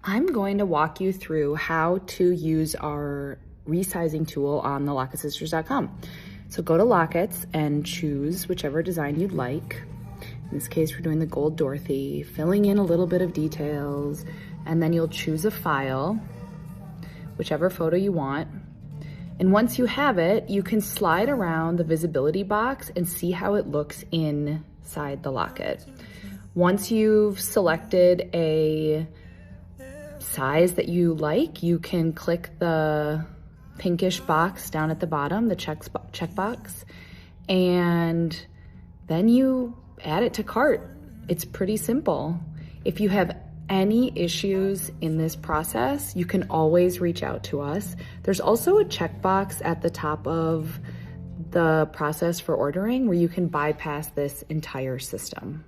I'm going to walk you through how to use our resizing tool on the LocketSisters.com. So go to Lockets and choose whichever design you'd like. In this case, we're doing the Gold Dorothy, filling in a little bit of details, and then you'll choose a file, whichever photo you want. And once you have it, you can slide around the visibility box and see how it looks inside the locket. Once you've selected a size that you like, you can click the pinkish box down at the bottom, the checkbox, and then you add it to cart. It's pretty simple. If you have any issues in this process, you can always reach out to us. There's also a checkbox at the top of the process for ordering where you can bypass this entire system.